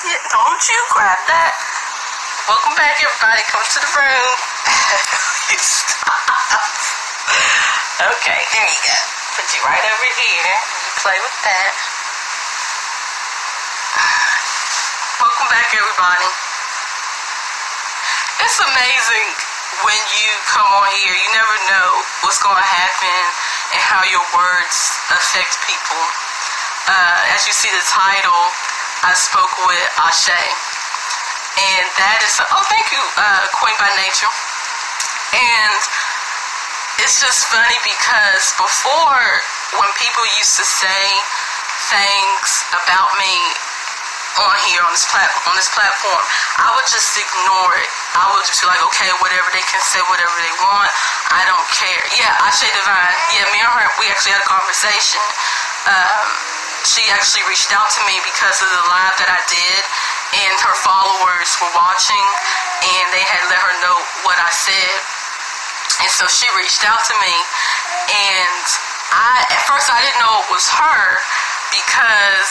Yeah, don't you grab that. Welcome back, everybody. Come to the room. Stop. Okay, there you go. Put you right over here. You play with that. Welcome back, everybody. It's amazing when you come on here. You never know what's going to happen and how your words affect people. As you see the title, I spoke with Ashe. And that is, thank you, Queen by Nature. And it's just funny because before, when people used to say things about me on here, on this platform, I would just ignore it. I would just be like, okay, whatever, they can say whatever they want. I don't care. Yeah, Ashe Devine. Yeah, me and her, we actually had a conversation. She actually reached out to me because of the live that I did, and her followers were watching, and they had let her know what I said. And so she reached out to me, and at first I didn't know it was her, because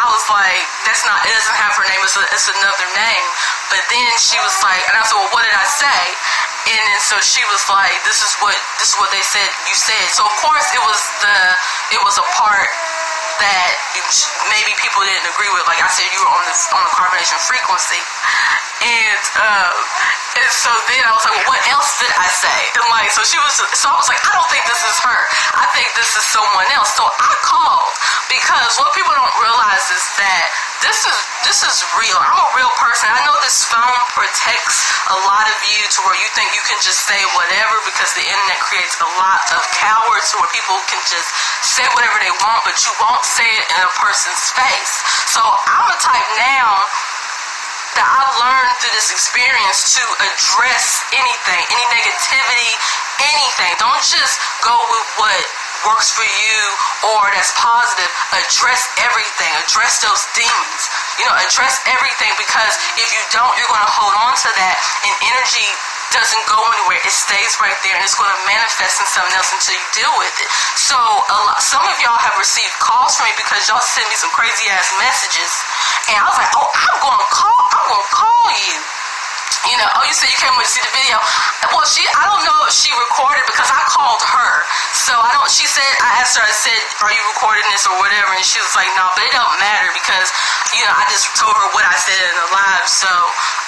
I was like, it doesn't have her name, it's another name. But then she was like, and I said, well, what did I say? And then so she was like, this is what they said you said. So of course it was a part that maybe people didn't agree with. Like I said, you were on the CarbonNation frequency. And so then I was like, well, what else did I say? And so I was like, I don't think this is her. I think this is someone else. So I called, because what people don't realize is that this is real. I'm a real person. I know this phone protects a lot of you to where you think you can just say whatever, because the internet creates a lot of cowards where people can just say whatever they want, but you won't say it in a person's face. So I'm a type now that I've learned through this experience to address anything, any negativity, anything. Don't just go with what works for you or that's positive. Address everything. Address those demons. Address everything, because if you don't, you're going to hold on to that, and energy doesn't go anywhere. It stays right there, and it's going to manifest in something else until you deal with it. So some of y'all have received calls from me because y'all send me some crazy ass messages, and I was like, oh, I'm going to call you. You said you came to see the video. Well, I don't know if she recorded, because I called her. So I asked her, I said, are you recording this or whatever? And she was like, no, but it don't matter, because, I just told her what I said in the live. So,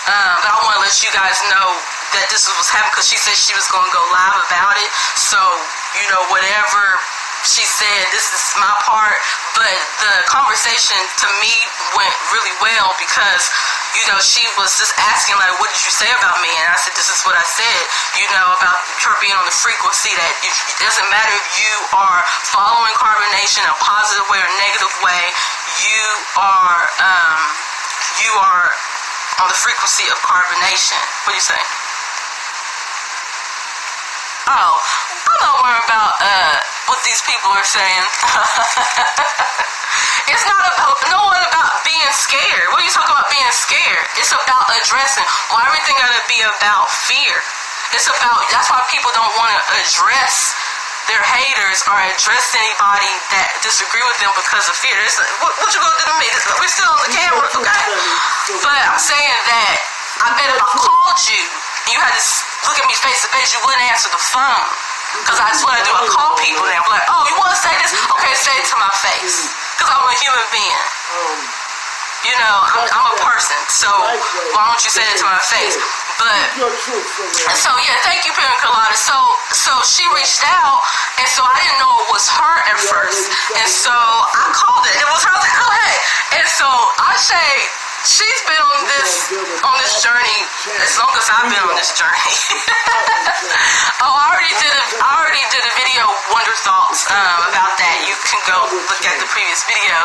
but I want to let you guys know that this was happening, because she said she was going to go live about it. So, whatever she said, this is my part. But the conversation to me went really well, because she was just asking, like, what did you say about me? And I said, this is what I said, about her being on the frequency, that it doesn't matter if you are following CarbonNation in a positive way or negative way, you are on the frequency of CarbonNation. What do you say? Oh, I'm not worried about what these people are saying. It's not about being scared. What are you talking about being scared? It's about addressing. Well, everything gotta be about fear. That's why people don't want to address their haters or address anybody that disagree with them because of fear. What you gonna do to me? We're still on the camera, okay? But I'm saying that I bet if I called you and you had to look at me face to face, you wouldn't answer the phone. Because that's what I do. I call people and I'm like, oh, you want to say this? Okay, say it to my face. Because I'm a human being. I'm a person. So why don't you say it to my face? But, so yeah, thank you, Pina Colada. So she reached out, and so I didn't know it was her at first. And so I called it. It was her. I was like, oh, hey. And so Ashe, she's been on this journey as long as I've been on this journey. Oh, I already did a video, Wonder Thoughts, about that. You can go look at the previous video.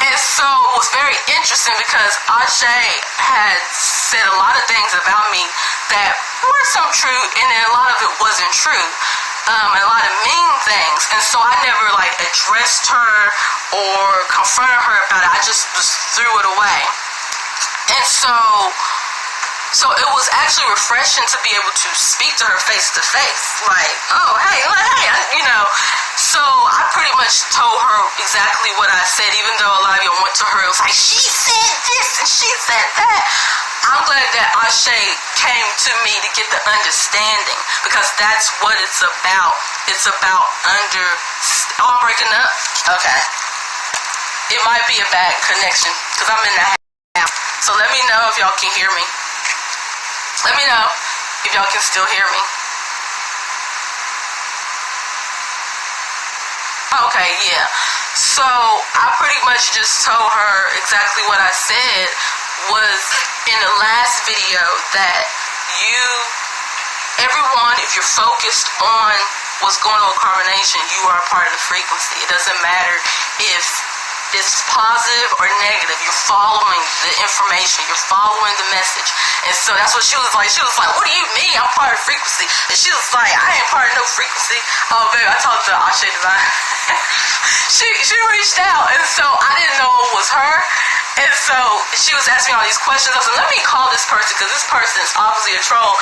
And so it was very interesting, because Ashe had said a lot of things about me that were some true, and then a lot of it wasn't true. A lot of mean things. And so I never addressed her or confronted her about it. I just threw it away. And so it was actually refreshing to be able to speak to her face to face. Like, oh, hey, So I pretty much told her exactly what I said, even though a lot of you went to her. It was like, she said this. and she said that. I'm glad that Ashe came to me to get the understanding, because that's what it's about. It's about I'm breaking up? Okay. It might be a bad connection, because I'm in the house. So let me know if y'all can hear me. Let me know if y'all can still hear me. Okay, yeah. So I pretty much just told her exactly what I said was in the last video, that everyone, if you're focused on what's going on with CarbonNation, you are a part of the frequency. It doesn't matter if it's positive or negative. You're following the information. You're following the message. And so that's what she was like. She was like, what do you mean? I'm part of frequency. And she was like, I ain't part of no frequency. Oh, baby, I talked to Ashe Devine. she reached out. And so I didn't know it was her. And so she was asking me all these questions. I said, let me call this person, because this person is obviously a troll.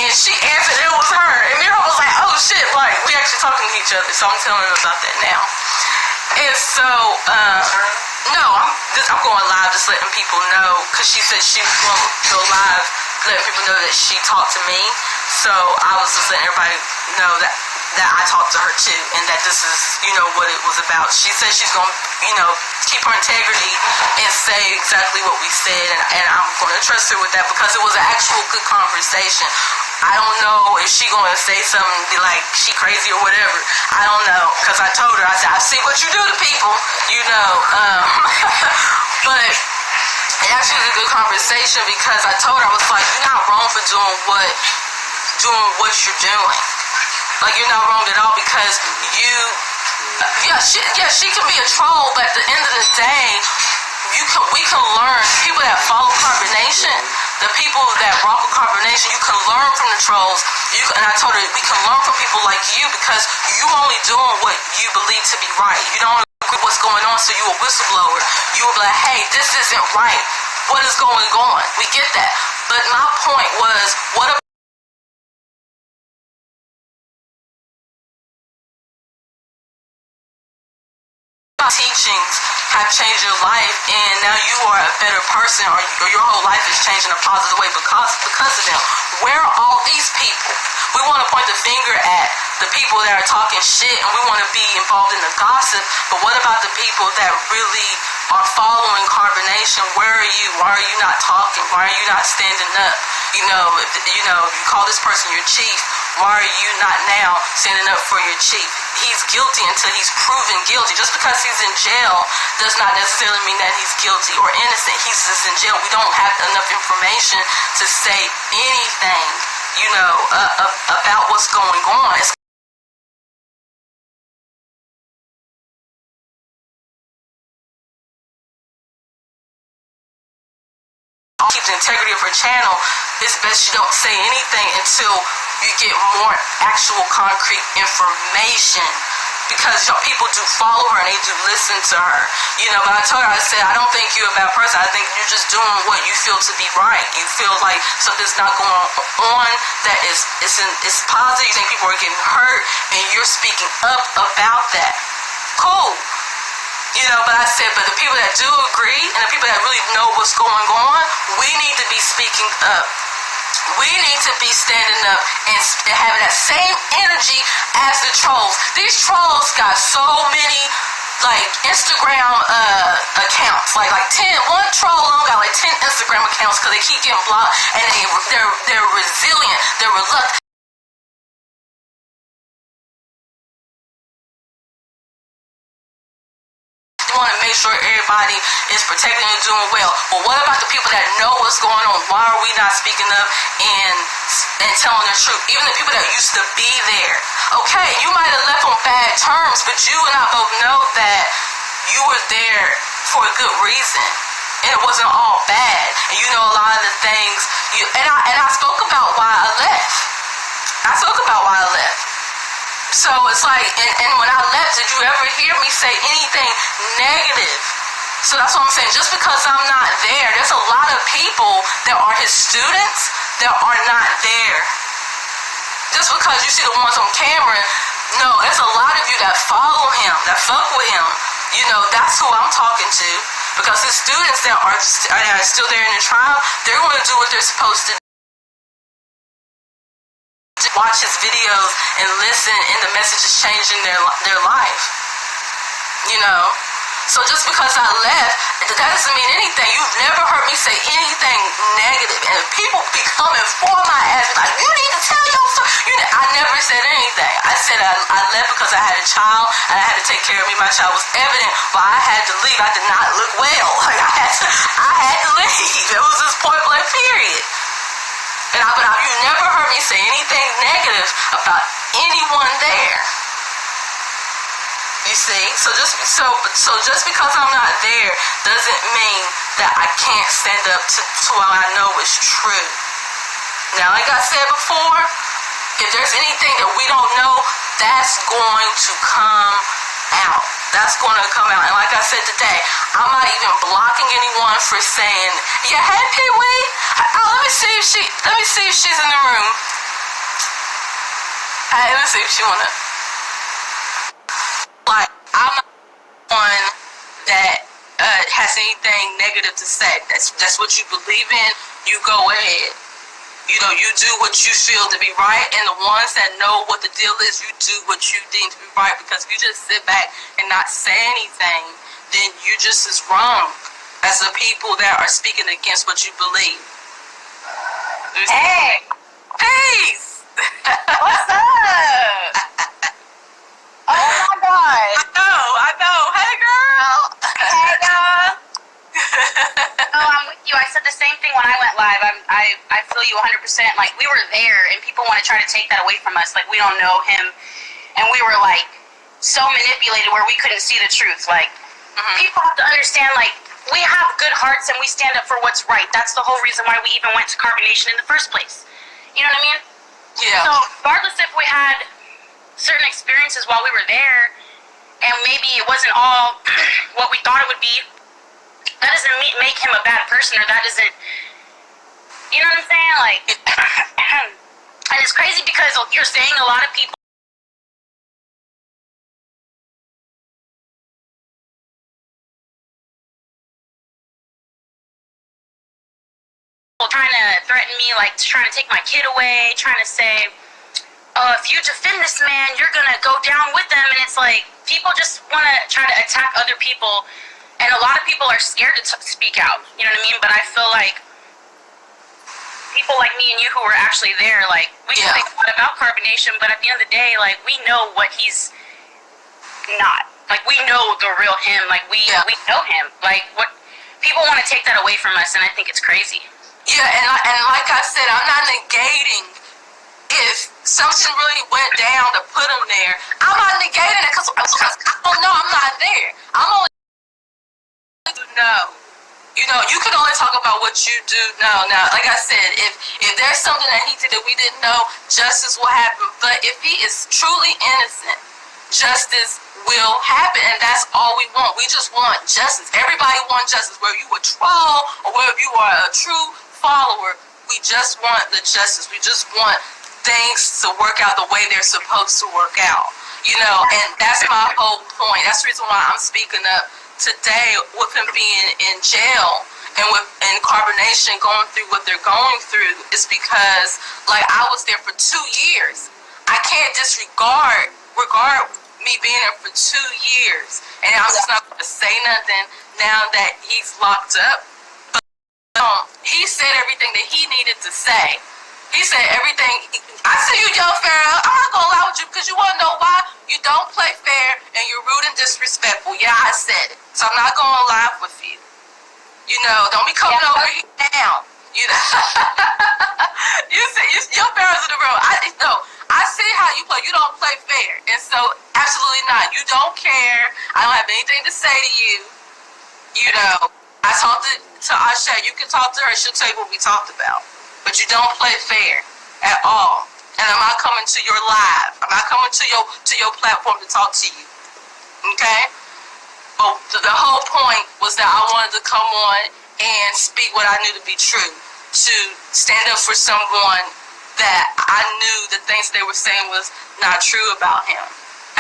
And she answered, it was her. And Mira was like, oh shit, like, we actually talking to each other. So I'm telling her about that now. And so, no, I'm going live, just letting people know, because she said she was going to go live, letting people know that she talked to me. So I was just letting everybody know that I talked to her too, and that this is, what it was about. She said she's going to, keep her integrity and say exactly what we said, and I'm going to trust her with that, because it was an actual good conversation. I don't know if she going to say something, be like, she crazy or whatever. I don't know, because I told her, I said, I see what you do to people, but it actually was a good conversation, because I told her, I was like, you're not wrong for doing what you're doing. Like, you're not wrong at all, because she can be a troll, but at the end of the day, we can learn. People that follow CarbonNation, the people that rock with CarbonNation, you can learn from the trolls. And I told her, we can learn from people like you, because you only doing what you believe to be right. You don't agree with what's going on, so you a whistleblower. You will be like, hey, this isn't right. What is going on? We get that. But my point was, what about teachings have changed your life, and now you are a better person, or your whole life is changed in a positive way because of them? Where are all these people? We want to point the finger at the people that are talking shit, and we want to be involved in the gossip, but what about the people that really are following CarbonNation? Where are you? Why are you not talking? Why are you not standing up? If you call this person your chief, why are you not now standing up for your chief? He's guilty until he's proven guilty. Just because he's in jail does not necessarily mean that he's guilty or innocent. He's just in jail. We don't have enough information to say anything, about what's going on. Keep the integrity of her channel. It's best you don't say anything until you get more actual concrete information, because people do follow her and they do listen to her. But I told her, I said, I don't think you're a bad person. I think you're just doing what you feel to be right. You feel like something's not going on that it's positive. You think people are getting hurt, and you're speaking up about that. Cool. But I said, but the people that do agree, and the people that really know what's going on, we need to be speaking up. We need to be standing up and having that same energy as the trolls. These trolls got so many, Instagram accounts. Like 10. One troll alone got 10 Instagram accounts, because they keep getting blocked, and they're resilient. They're reluctant. Want to make sure everybody is protected and doing well. But what about the people that know what's going on? Why are we not speaking up and telling the truth? Even the people that used to be there. Okay, you might have left on bad terms, but you and I both know that you were there for a good reason, and it wasn't all bad. And a lot of the things and I spoke about why I left. So it's like, and when I left, did you ever hear me say anything negative? So that's what I'm saying. Just because I'm not there, there's a lot of people that are his students that are not there. Just because you see the ones on camera, no, there's a lot of you that follow him, that fuck with him. That's who I'm talking to. Because the students that are still there in the trial, they're going to do what they're supposed to do. Watch his videos and listen, and the message is changing their life. You know? So just because I left, that doesn't mean anything. You've never heard me say anything negative. And people be coming for my ass, like, you need to tell your story. I never said anything. I said I left because I had a child, and I had to take care of me. My child was evident why I had to leave. I did not look well. Like, I had to leave. It was just point blank, period. But you never heard me say anything negative about anyone there. You see? So just because I'm not there doesn't mean that I can't stand up to what I know is true. Now, like I said before, if there's anything that we don't know, that's going to come out. That's going to come out. And like I said today, I'm not even blocking anyone for saying, yeah, hey, Pee-wee. Oh, let me see if she's in the room. Hey, let me see if she wanna. Like, I'm not one that has anything negative to say. That's what you believe in. You go ahead. You know, you do what you feel to be right, and the ones that know what the deal is, you do what you deem to be right. Because if you just sit back and not say anything, then you just as wrong as the people that are speaking against what you believe. Hey! Peace! What's up? Oh my God! I know. Hey, girl! Hey, y'all! Oh, I'm with you. I said the same thing when I went live. I feel you 100%. Like, we were there, and people want to try to take that away from us. Like, we don't know him, and we were, like, so manipulated where we couldn't see the truth. Like, people have to understand, like, we have good hearts, and we stand up for what's right. That's the whole reason why we even went to CarbonNation in the first place. You know what I mean? Yeah. So, regardless if we had certain experiences while we were there, and maybe it wasn't all what we thought it would be, that doesn't make him a bad person, or that doesn't, you know what I'm saying? Like, and it's crazy because you're saying a lot of people trying to threaten me, like trying to take my kid away, trying to say, if you defend this man, you're gonna go down with them. And it's like, people just want to try to attack other people, and a lot of people are scared to speak out, you know what I mean? But I feel like people like me and you who were actually there, like, we can think a lot about CarbonNation, but at the end of the day, like, we know what he's not. Like, we know the real him. Like, we know him. Like, what people want to take that away from us, and I think it's crazy. Yeah, and like I said, I'm not negating if something really went down to put him there. I'm not negating it because I don't know. I'm not there. I'm only know. You know, you can only talk about what you do know. Now, like I said, if there's something that he did that we didn't know, justice will happen. But if he is truly innocent, justice will happen, and that's all we want. We just want justice. Everybody wants justice. Whether you a troll or whether you are a true follower, we just want the justice. We just want things to work out the way they're supposed to work out. You know, and that's my whole point. That's the reason why I'm speaking up today with him being in jail and CarbonNation going through what they're going through is because, like, I was there for 2 years. I can't disregard me being there for 2 years, and I'm just not going to say nothing now that he's locked up. But he said everything that he needed to say. He said everything. I see you, Yo Farrell. I'm not going to lie with you because you want to know why? You don't play fair and you're rude and disrespectful. Yeah, I said it. So I'm not going to laugh with you. You know, don't be coming over here now. You know, you see, Yo Farrell's in the room. I see how you play. You don't play fair. And so, absolutely not. You don't care. I don't have anything to say to you. You know, I talked to Asha. You can talk to her. She'll tell you what we talked about. But you don't play fair at all. And I'm not coming to your live. I'm not coming to your platform to talk to you. Okay? But the whole point was that I wanted to come on and speak what I knew to be true. To stand up for someone that I knew the things they were saying was not true about him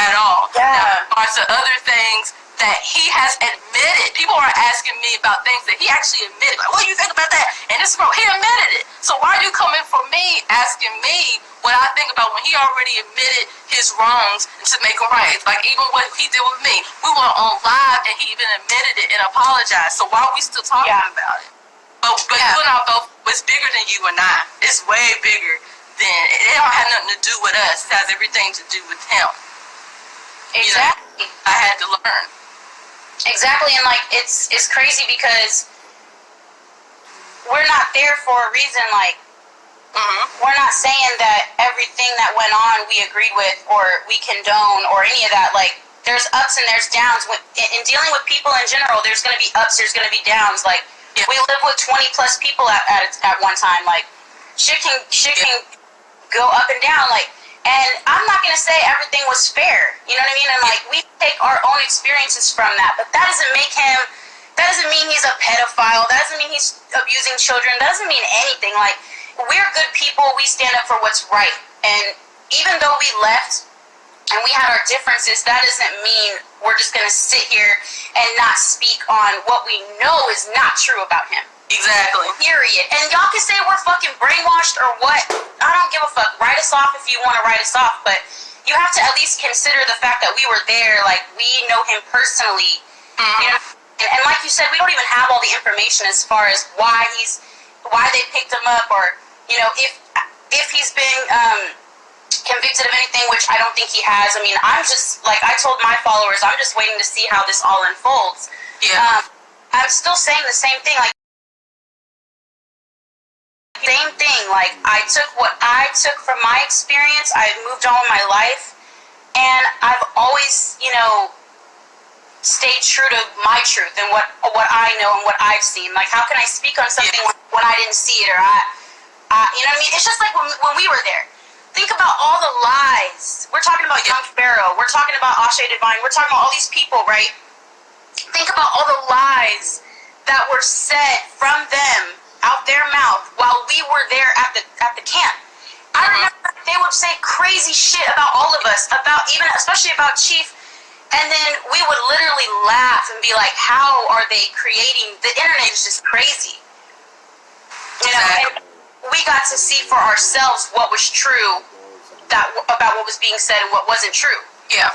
at all. Yeah. Now, as far as the other things, that he has admitted. People are asking me about things that he actually admitted. Like, what do you think about that? And this bro, he admitted it. So why are you coming for me, asking me what I think about when he already admitted his wrongs to make them right? Like, even what he did with me. We were on live and he even admitted it and apologized. So why are we still talking about it? But you and I both, it's bigger than you and I. It's way bigger than, it don't have nothing to do with us. It has everything to do with him. Exactly. You know, I had to learn. Exactly, and like it's crazy because we're not there for a reason. Like, we're not saying that everything that went on we agree with or we condone or any of that. Like, there's ups and there's downs. In dealing with people in general, there's going to be ups, there's going to be downs. Like, we live with 20 plus people at one time. Like, shit can go up and down. Like, and I'm not going to say everything was fair. You know what I mean? And like, we take our own experiences from that, but that doesn't mean he's a pedophile. That doesn't mean he's abusing children. That doesn't mean anything. Like, we're good people. We stand up for what's right. And even though we left and we had our differences, that doesn't mean we're just going to sit here and not speak on what we know is not true about him. Exactly. Period. And y'all can say we're fucking brainwashed or what. I don't give a fuck. Write us off if you want to write us off, but you have to at least consider the fact that we were there. Like, we know him personally. You know? And like you said, we don't even have all the information as far as why they picked him up, or, you know, if he's been convicted of anything, which I don't think he has. I mean, I'm just, like I told my followers, I'm just waiting to see how this all unfolds. Yeah. I'm still saying the same thing. Like, same thing. Like, I took what I took from my experience. I've moved on with my life, and I've always, you know, stayed true to my truth and what I know and what I've seen. Like, how can I speak on something when I didn't see it, or you know what I mean? It's just like when we were there. Think about all the lies. We're talking about Young Pharaoh. We're talking about Devine. We're talking about all these people, right? Think about all the lies that were said from them out their mouth while we were there at the camp. I remember they would say crazy shit about all of us, especially about Chief, and then we would literally laugh and be like, how are they creating, the internet is just crazy. You know, and we got to see for ourselves what was true about what was being said and what wasn't true. Yeah.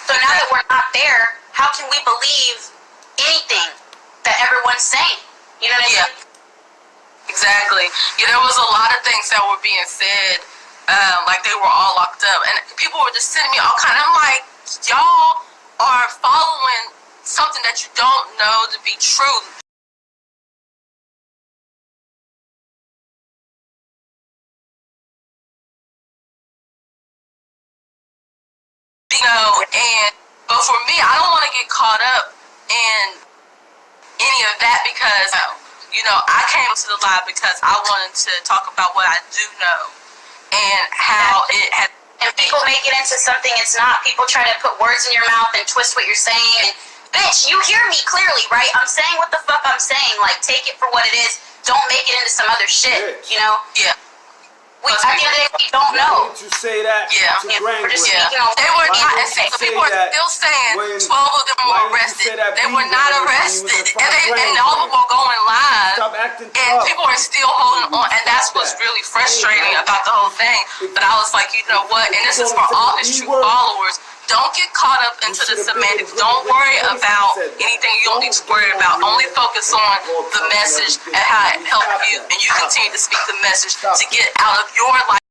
So now that we're not there, how can we believe anything that everyone's saying? You know what I mean? Yeah. Exactly. Yeah, there was a lot of things that were being said, like they were all locked up, and people were just sending me all kind. I'm like, y'all are following something that you don't know to be true. You know, but for me, I don't want to get caught up in any of that because, you know, I came to the live because I wanted to talk about what I do know and how it has. And people make it into something it's not. People try to put words in your mouth and twist what you're saying. And, bitch, you hear me clearly, right? I'm saying what the fuck I'm saying. Like, take it for what it is. Don't make it into some other shit, you know? Yeah. At the end of the day, we don't know. Why did you say that to Grant? We're just speaking on. They were not, and see, people are still saying 12 of them were arrested. They were not arrested. And all of them were going live. Stop acting and tough. people are still holding on. And that's what's really frustrating about the whole thing. But I was like, you know what? And this is for all his true followers. Don't get caught up into the semantics. Don't worry about anything you don't need to worry about. Only focus on the message and how it helped you, and you continue to speak the message to get out of your life.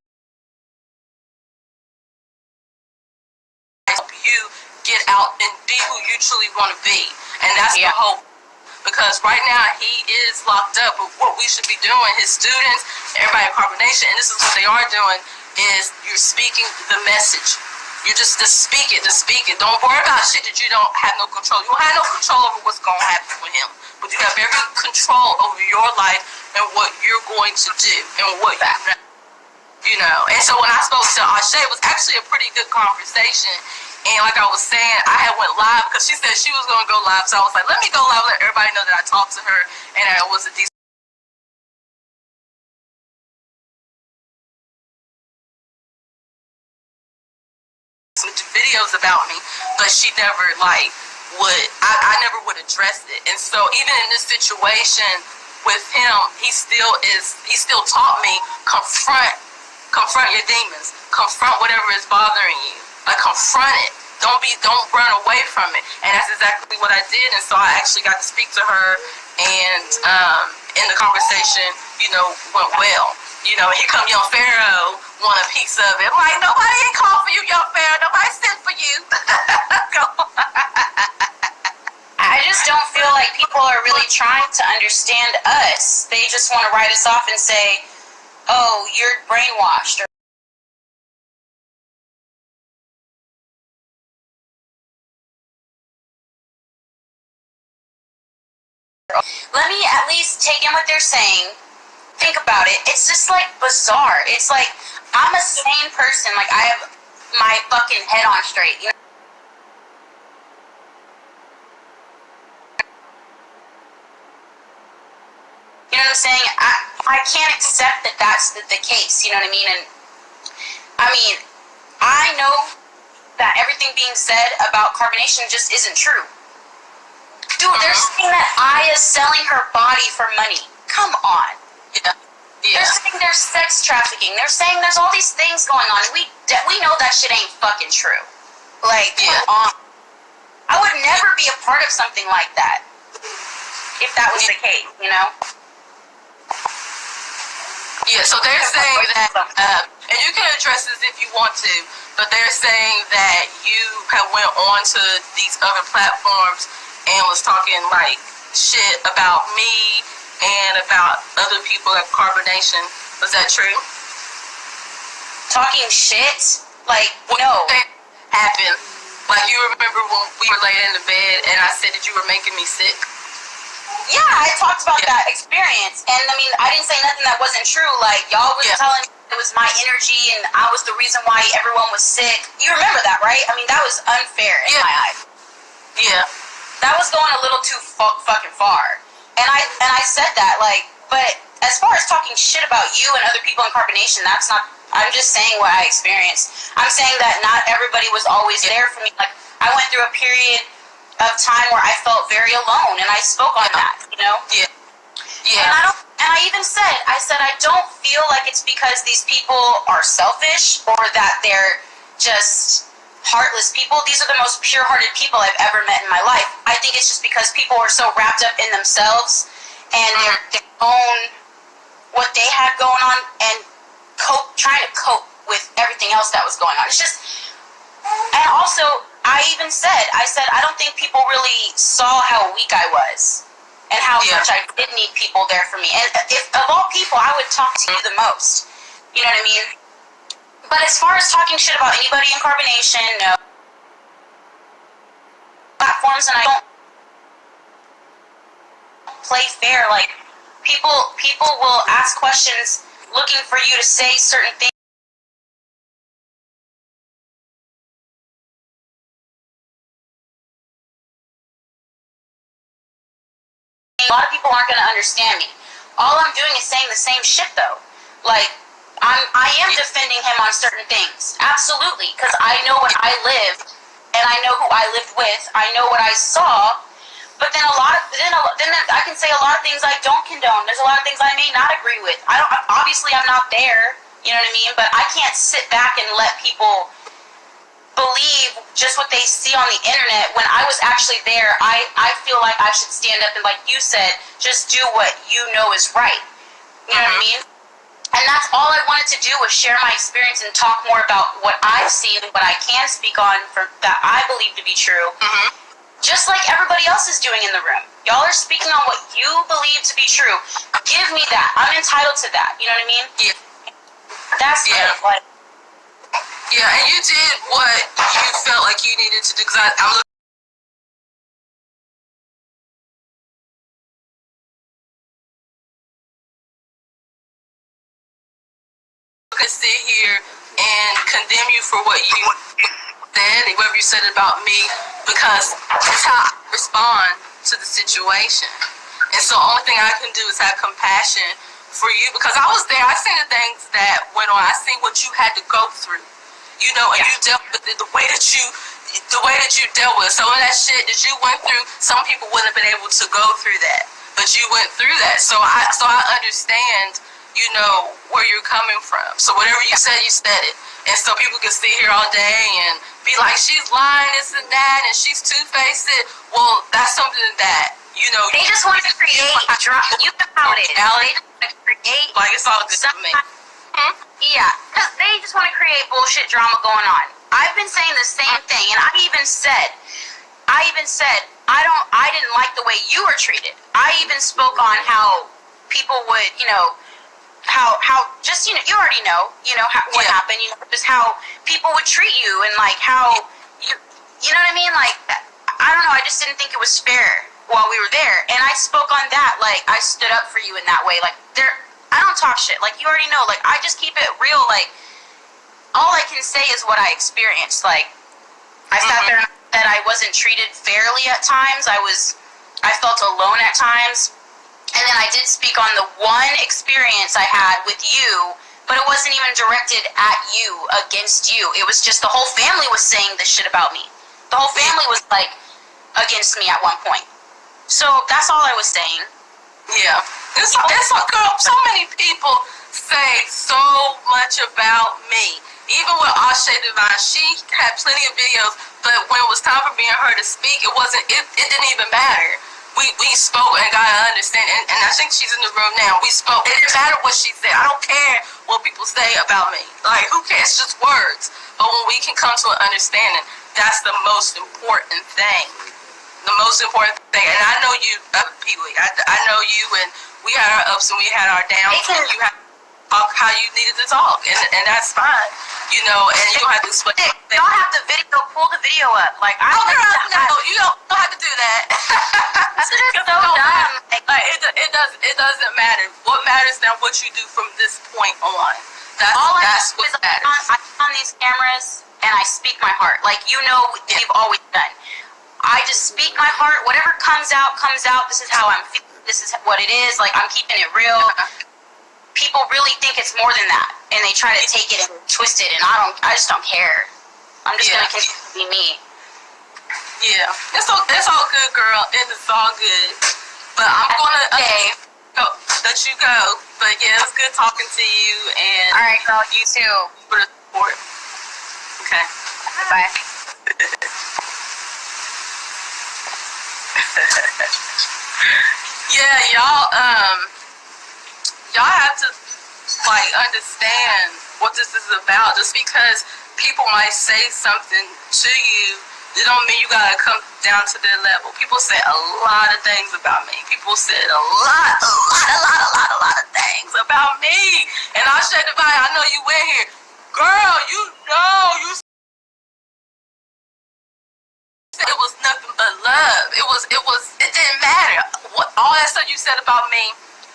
Help you get out and be who you truly want to be, and that's the hope. Because right now he is locked up. But what we should be doing, his students, everybody at CarbonNation, and this is what they are doing, is you're speaking the message. You just speak it, Don't worry about shit that you don't have no control. You don't have no control over what's going to happen with him. But you have every control over your life and what you're going to do and what you know. And so when I spoke to Ashe, it was actually a pretty good conversation. And like I was saying, I had went live because she said she was going to go live. So I was like, let me go live, let everybody know that I talked to her and that it was a decent videos about me, but she never like I never would address it. And so even in this situation with him, he still taught me confront your demons, confront whatever is bothering you, like confront it. Don't run away from it. And that's exactly what I did. And so I actually got to speak to her, and in the conversation, went well. Here come Young Pharaoh, want a piece of it. I'm like, nobody ain't called for you, Young Pharaoh. Nobody sent for you. I just don't feel like people are really trying to understand us. They just want to write us off and say, oh, you're brainwashed. Let me at least take in what they're saying. Think about it. It's just like bizarre. It's like I'm a sane person. Like I have my fucking head on straight. You know what I'm saying? I can't accept that that's the case. You know what I mean? And I know that everything being said about CarbonNation just isn't true. Dude, they're saying that Aya's selling her body for money. Come on. Yeah. They're saying there's sex trafficking. They're saying there's all these things going on. We know that shit ain't fucking true. Like, come on. I would never be a part of something like that if that was the case, you know? Yeah, so they're saying that, and you can address this if you want to, but they're saying that you have went on to these other platforms and was talking like shit about me and about other people at CarbonNation. Was that true? Talking shit? Like, no. Happened. Like, you remember when we were laying in the bed and I said that you were making me sick? Yeah, I talked about that experience, and I didn't say nothing that wasn't true. Like, y'all was telling me it was my energy and I was the reason why everyone was sick. You remember that, right? That was unfair in my eyes. Yeah. That was going a little too fucking far. And I said that, like, but as far as talking shit about you and other people in CarbonNation, that's not, I'm just saying what I experienced. I'm saying that not everybody was always there for me. Like, I went through a period of time where I felt very alone, and I spoke on that, you know? Yeah. Yeah. And I even said, I don't feel like it's because these people are selfish or that they're just heartless people. These are the most pure-hearted people I've ever met in my life. I think it's just because people are so wrapped up in themselves and their own, what they had going on, and trying to cope with everything else that was going on. It's just, and also, I said, I don't think people really saw how weak I was and how much I did need people there for me. And if of all people, I would talk to you the most. You know what I mean? But as far as talking shit about anybody in CarbonNation, no. Platforms, and I don't play fair. Like, people will ask questions looking for you to say certain things. A lot of people aren't going to understand me. All I'm doing is saying the same shit, though. Like, I am defending him on certain things. Absolutely. Because I know what I lived, and I know who I lived with. I know what I saw. But then then I can say a lot of things I don't condone. There's a lot of things I may not agree with. Obviously, I'm not there. You know what I mean? But I can't sit back and let people believe just what they see on the internet. When I was actually there, I feel like I should stand up and, like you said, just do what you know is right. You know what I mean? And that's all I wanted to do, was share my experience and talk more about what I've seen and what I can speak on that I believe to be true. Just like everybody else is doing in the room. Y'all are speaking on what you believe to be true. Give me that. I'm entitled to that. You know what I mean? Yeah. That's it. Like, yeah, and you did what you felt like you needed to do. Because I'm looking to sit here and condemn you for what you said, whatever you said about me, because it's how I respond to the situation. And so the only thing I can do is have compassion for you, because I was there. I seen the things that went on. I seen what you had to go through. You know, and you dealt with it the way that you the way that you dealt with some of that shit that you went through, some people wouldn't have been able to go through that, but you went through that. So I understand, you know, where you're coming from. So whatever you said it, and so people can sit here all day and be like, she's lying, this and that, and she's two-faced. Well, that's something that, you know, they just want to create drama. You know how it is. They just want to create, like, it's all good to me. Yeah, because they just want to create bullshit drama going on. I've been saying the same thing, and I even said I didn't like the way you were treated. I even spoke on how people would, you know, how just, you know, you already know, what happened, you know, just how people would treat you, and like how you know what I mean? Like, I don't know, I just didn't think it was fair while we were there, and I spoke on that. Like, I stood up for you in that way. Like, I don't talk shit. Like, you already know. Like, I just keep it real. Like, all I can say is what I experienced. Like, I sat there and said I wasn't treated fairly at times. I felt alone at times. And then I did speak on the one experience I had with you, but it wasn't even directed at you, against you. It was just the whole family was saying this shit about me. The whole family was, like, against me at one point. So that's all I was saying. Yeah. It's girl, so many people say so much about me. Even with Ashe Devine, she had plenty of videos, but when it was time for me and her to speak, it didn't even matter. We spoke and got to understand, and I think she's in the room now. We spoke. It didn't matter what she said. I don't care what people say about me. Like, who cares? It's just words. But when we can come to an understanding, that's the most important thing. The most important thing. And I know you, Pee-wee. I know you, and we had our ups and we had our downs, and you had how you needed to talk, and that's fine, you know, and you don't have to explain. Y'all have the video, pull the video up. Like, no, you don't have to do that. This is so dumb. It doesn't matter. What matters now, what you do from this point on. That's what matters. I on these cameras, and I speak my heart. Like, you know, we've always done. I just speak my heart. Whatever comes out, comes out. This is how I'm feeling. This is what it is. Like, I'm keeping it real. People really think it's more than that, and they try to take it and twist it, and I just don't care. I'm just gonna continue to be me. Yeah, it's all good, girl. It's all good. But I'm gonna let you go. But yeah, it's good talking to you. And all right, girl. You too. For the support. Okay. Bye. Yeah, y'all have to, like, understand what this is about. Just because people might say something to you, it don't mean you gotta come down to their level. People say a lot of things about me. People said a lot of things about me. And I said, Devine, I know you went here. Girl, you know, you said it was nothing but love. It didn't matter. All that stuff you said about me,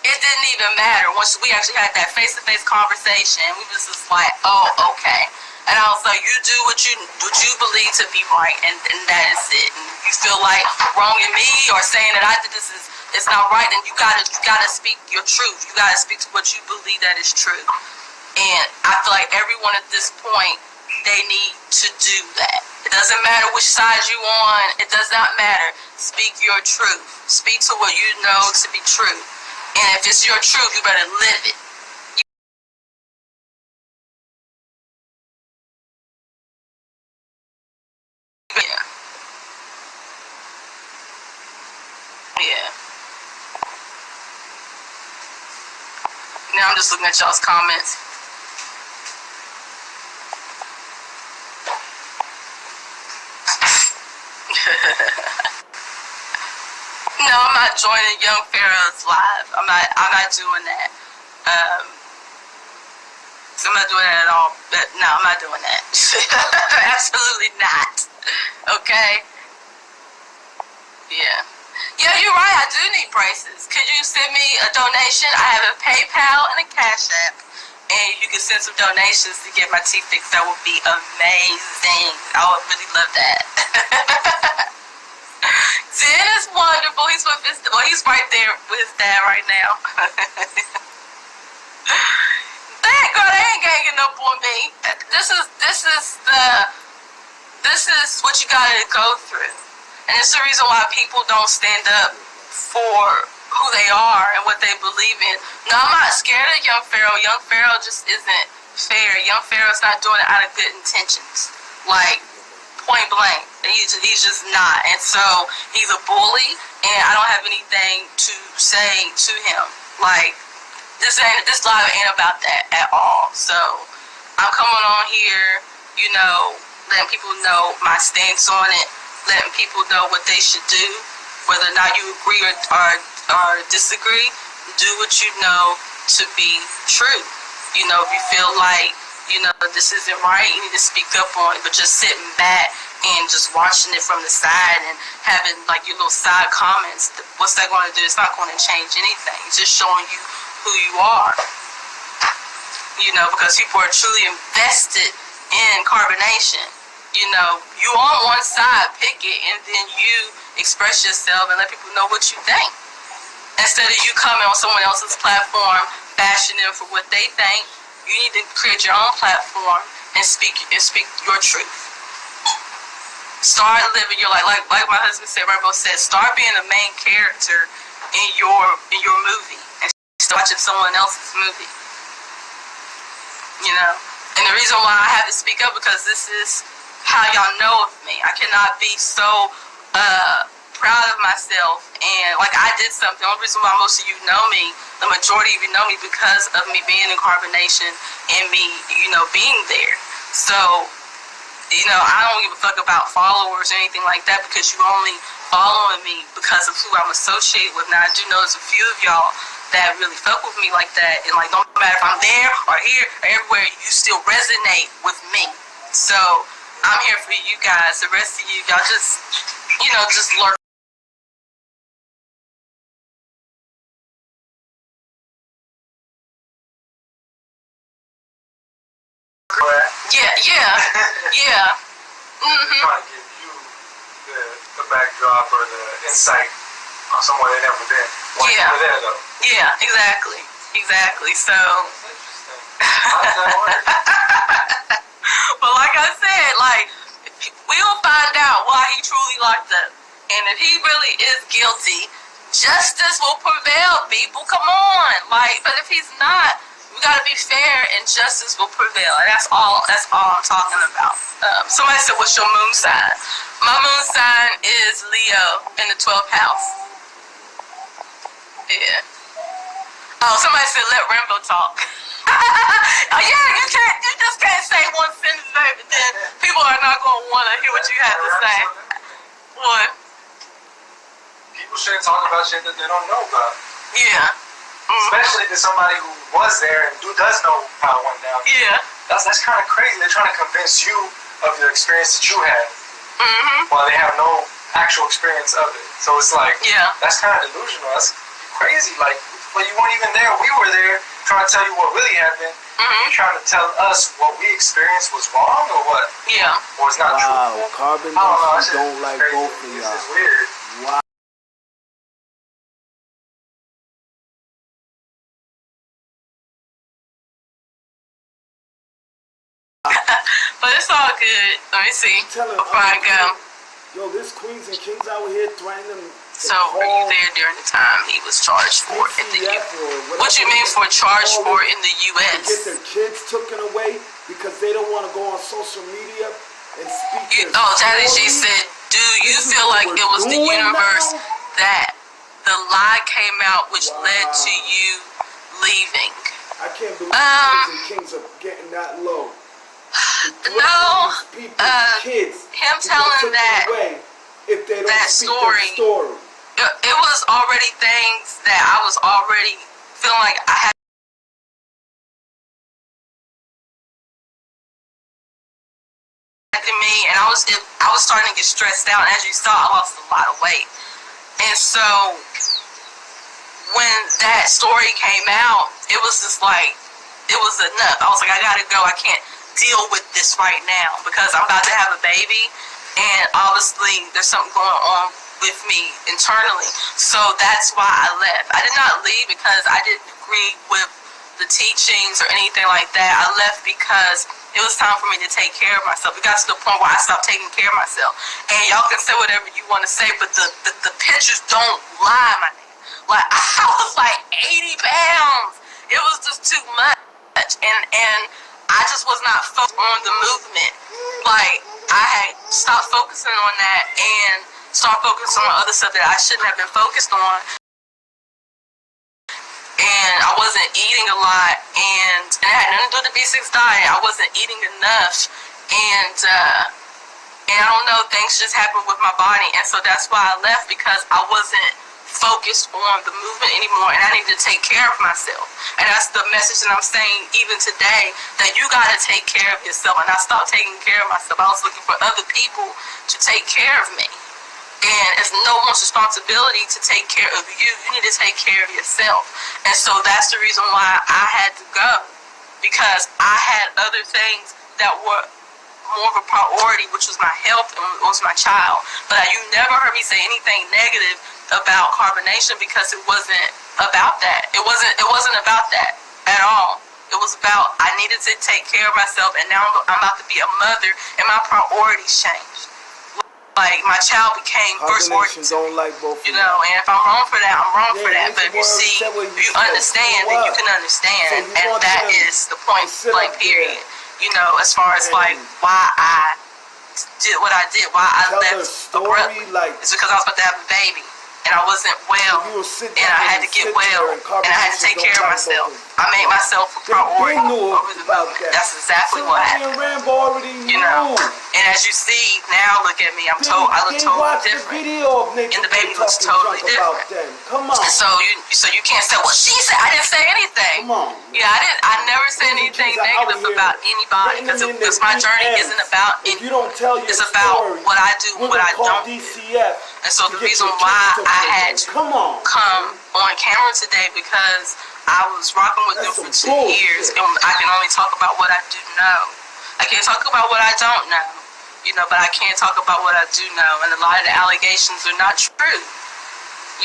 it didn't even matter. Once we actually had that face-to-face conversation, we was just like, oh, okay. And I was like, you do what you believe to be right, and that is it. And if you feel like wronging me or saying that I did this it's not right, then you gotta speak your truth. You gotta speak to what you believe that is true. And I feel like everyone at this point, they need to do that. It doesn't matter which side you on. It does not matter. Speak your truth. Speak to what you know to be true. And if it's your truth, you better live it. Yeah. Now I'm just looking at y'all's comments. No, I'm not joining Young Pharaoh's live. I'm not doing that. So I'm not doing that at all. But no, I'm not doing that. Absolutely not. Okay. Yeah. Yeah, you're right. I do need braces. Could you send me a donation? I have a PayPal and a Cash App. And you can send some donations to get my teeth fixed. That would be amazing. I would really love that. Zen is wonderful. He's with his, he's right there with his dad right now. Girl, they ain't ganging up on me. This is this is what you gotta go through. And it's the reason why people don't stand up for who they are and what they believe in. No, I'm not scared of young Pharaoh. Young Pharaoh just isn't fair. Young Pharaoh's not doing it out of good intentions. Like, point blank. He's just not. And so, he's a bully, and I don't have anything to say to him. Like, this live ain't about that at all. So, I'm coming on here, you know, letting people know my stance on it, letting people know what they should do, whether or not you agree or disagree. Do what you know to be true. You know, if you feel like, you know, this isn't right, you need to speak up on it. But just sitting back and just watching it from the side and having like your little side comments, what's that going to do? It's not going to change anything. It's just showing you who you are. You know, because people are truly invested in CarbonNation. You know, you on one side, pick it, and then you express yourself and let people know what you think. Instead of you coming on someone else's platform, bashing them for what they think, you need to create your own platform and speak your truth. Start living your life, like my husband said, Rainbow said, start being the main character in your movie and start watching someone else's movie. You know, and the reason why I have to speak up because this is how y'all know of me. I cannot be so proud of myself and like I did something. The only reason why most of you know me, the majority of you know me because of me being in CarbonNation and me, you know, being there. So, you know, I don't give a fuck about followers or anything like that because you only following me because of who I'm associated with. Now I do know there's a few of y'all that really fuck with me like that, and like no matter if I'm there or here or everywhere, you still resonate with me. So I'm here for you guys. The rest of you, y'all just, you know, just lurk. Yeah. Mm-hmm. Trying to give you the backdrop or the insight on somewhere they never been. Yeah. There, though. Yeah, exactly. So. How does that work? But like I said, like, we'll find out why he truly locked up. And if he really is guilty, justice will prevail, people. Come on. Like, but if he's not, we gotta be fair and justice will prevail. And that's all I'm talking about. Somebody said, what's your moon sign? My moon sign is Leo in the 12th house. Yeah. Oh, somebody said, let Rambo talk. Oh, yeah, you just can't say one sentence, baby, then people are not going to want to hear what you have to say. What? People shouldn't talk about shit that they don't know about. Yeah. Especially to somebody who was there and who does know how it went down. Yeah. That's kind of crazy. They're trying to convince you of the experience that you had. While they have no actual experience of it. So it's like, yeah, that's kind of delusional. That's crazy. Like, well, you weren't even there. We were there trying to tell you what really happened. You're trying to tell us what we experienced was wrong or what? Yeah. Or it's not true. Wow, CarbonNation don't like crazy. both of y'all. This is weird. Wow. But it's all good. Let me see. Before I go. Yo, there's queens and kings out here threatening them. So, were you there during the time he was charged for in the U.S.? What you mean for charged for in the U.S.? To get their kids taken away because they don't want to go on social media and speak their Daddy G said, do you feel like it was the universe that the lie came out which led to you leaving? I can't believe queens and kings are getting that low. No, kids him telling that if they don't that speak story, their story. It was already things that I was already feeling like I had in me, and I was starting to get stressed out. And as you saw, I lost a lot of weight, and so when that story came out, it was just like it was enough. I was like, I gotta go. I can't deal with this right now because I'm about to have a baby and obviously there's something going on with me internally. So that's why I left. I did not leave because I didn't agree with the teachings or anything like that. I left because it was time for me to take care of myself. It got to the point where I stopped taking care of myself. And y'all can say whatever you want to say, but the pictures don't lie, my nigga. Like, I was like 80 pounds. It was just too much. And I just was not focused on the movement. Like, I had stopped focusing on that and started focusing on other stuff that I shouldn't have been focused on. And I wasn't eating a lot, and it had nothing to do with the B6 diet. I wasn't eating enough, and I don't know, things just happened with my body, and so that's why I left, because I wasn't focused on the movement anymore, and I needed to take care of myself. And that's the message that I'm saying even today, that you gotta take care of yourself. And I stopped taking care of myself. I was looking for other people to take care of me. And it's no one's responsibility to take care of you. You need to take care of yourself. And so that's the reason why I had to go, because I had other things that were more of a priority, which was my health and was my child. But you never heard me say anything negative about CarbonNation, because it wasn't about that. It wasn't about that at all. It was about, I needed to take care of myself, and now I'm about to be a mother, and my priorities changed. Like, my child became first origin. Don't like both, you know, and if I'm wrong for that, I'm wrong for that. But if you see, if you understand, then you can understand, and that is the point blank period. You know, as far as like why I did what I did, why I left abruptly, it's because I was about to have a baby, and I wasn't well, and I had to get well, and I had to take care of myself. I made myself a priority over the movement. That's exactly what happened. You know, and as you see now, look at me. I look totally different, and the baby looks totally different. So you can't say, well, she said. I didn't say anything. Yeah, I never said anything negative about anybody, because my journey isn't about anyone. It's about what I do and what I don't do. And so the reason why I had to come on camera today, because I was rocking with them for 2 years, and I can only talk about what I do know. I can't talk about what I don't know, you know, but I can talk about what I do know, and a lot of the allegations are not true,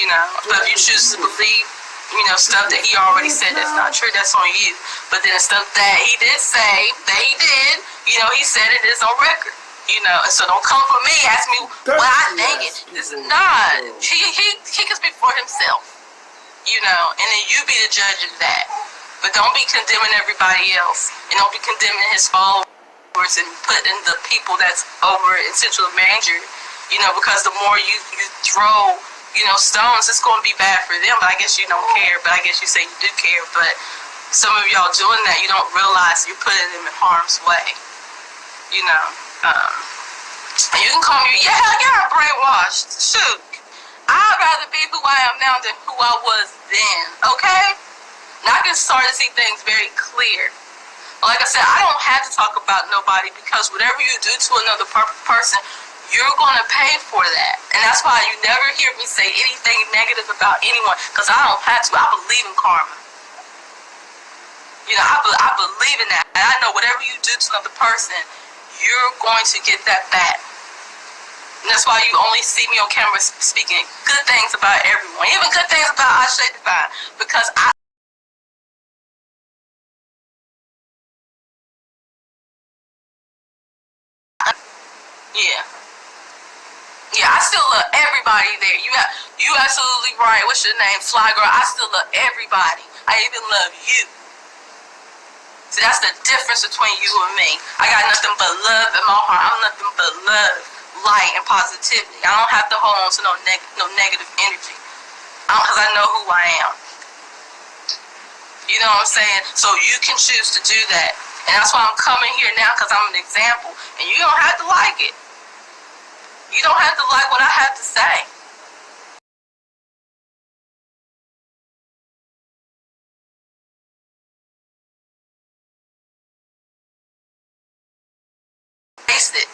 you know. But if you choose to believe, you know, stuff that he already said that's not true, that's on you. But then stuff that he did say, that he did, you know, he said it is on record. You know, and so don't come for me, ask me what I think it. This is not. He can speak for himself. You know, and then you be the judge of that. But don't be condemning everybody else, and don't be condemning his followers and putting the people that's over in Central Manger. You know, because the more you throw, you know, stones, it's going to be bad for them. But I guess you don't care. But I guess you say you do care. But some of y'all doing that, you don't realize you're putting them in harm's way. You know. You can call me, yeah, I'm brainwashed. Shoot. I'd rather be who I am now than who I was then, okay? Now I can start to see things very clear. Like I said, I don't have to talk about nobody, because whatever you do to another person, you're going to pay for that. And that's why you never hear me say anything negative about anyone, because I don't have to. I believe in karma. You know, I believe in that. And I know whatever you do to another person, you're going to get that back. And that's why you only see me on camera speaking good things about everyone, even good things about Devine, because I still love everybody there. You absolutely right. What's your name, Fly Girl? I still love everybody. I even love you. See, that's the difference between you and me. I got nothing but love in my heart. I'm nothing but love, light, and positivity. I don't have to hold on to no negative energy, because I know who I am. You know what I'm saying? So you can choose to do that. And that's why I'm coming here now, because I'm an example. And you don't have to like it. You don't have to like what I have to say. Face it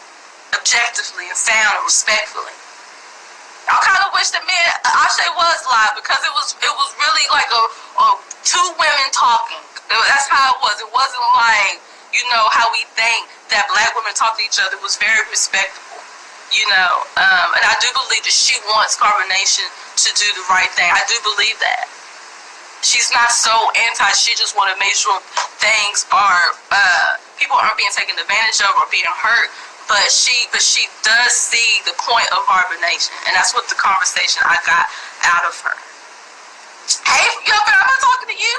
objectively and sound and respectfully. I kind of wish that me and Ashe was live, because it was really like a two women talking. That's how it was. It wasn't like, you know, how we think that black women talk to each other. It was very respectable, you know. And I do believe that she wants CarbonNation to do the right thing. I do believe that. she's not so anti. She just want to make sure things are people aren't being taken advantage of or being hurt. But she does see the point of CarbonNation, and that's what the conversation I got out of her. Hey, Young Farrah, I'm not talking to you.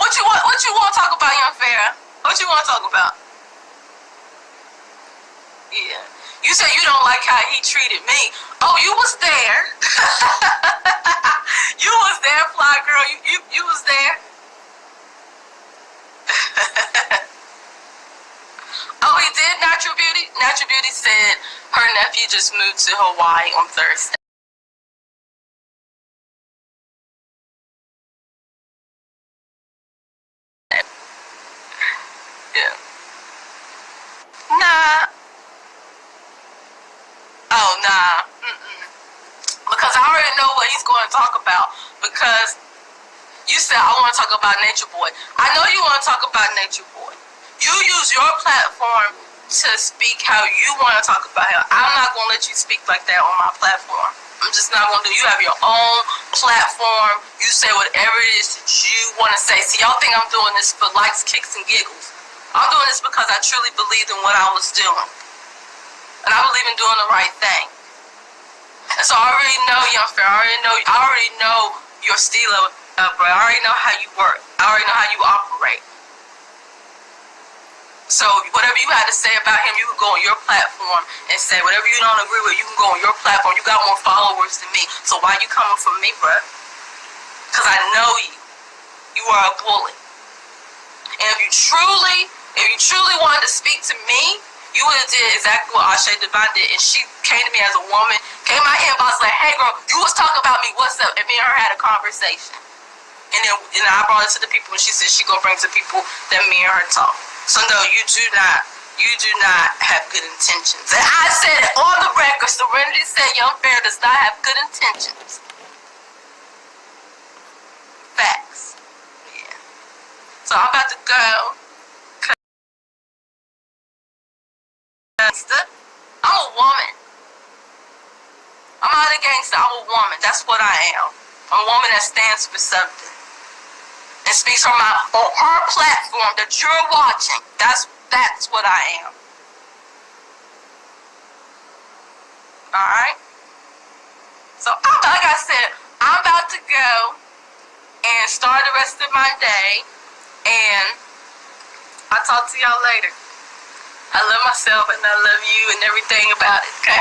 What you want to talk about, Young Farrah? What you want to talk about? Yeah. You said you don't like how he treated me. Oh, you was there. You was there, fly girl. You was there. Oh, he did. Natural Beauty. Natural Beauty said her nephew just moved to Hawaii on Thursday. Yeah. Nah. Oh, nah. Because I already know what he's going to talk about. Because you said, I want to talk about Nature Boy. I know you want to talk about Nature Boy. You use your platform to speak how you want to talk about him. I'm not going to let you speak like that on my platform. I'm just not going to do. You have your own platform. You say whatever it is that you want to say. See, y'all think I'm doing this for likes, kicks, and giggles. I'm doing this because I truly believed in what I was doing. And I believe in doing the right thing. And so I already know, Young Farrah. I already know your style of bro. I already know how you work. I already know how you operate. So whatever you had to say about him, you can go on your platform and say whatever you don't agree with. You can go on your platform. You got more followers than me. So why you coming for me, bro? Because I know you. You are a bully. And if you truly wanted to speak to me, you would have did exactly what Devine did. And she came to me as a woman, came in my inbox like, hey girl, you was talking about me, what's up? And me and her had a conversation. And then I brought it to the people, and she said she gonna bring it to people that me and her talk. So no, you do not have good intentions. And I said it on the record. Serenity said Young Farrah does not have good intentions. Facts. Yeah. So I'm about to go. I'm a woman. I'm not a gangster. I'm a woman. That's what I am. I'm a woman that stands for something and speaks on her platform that you're watching. That's what I am. All right. So like I said, I'm about to go and start the rest of my day, and I'll talk to y'all later. I love myself and I love you and everything about it. Okay.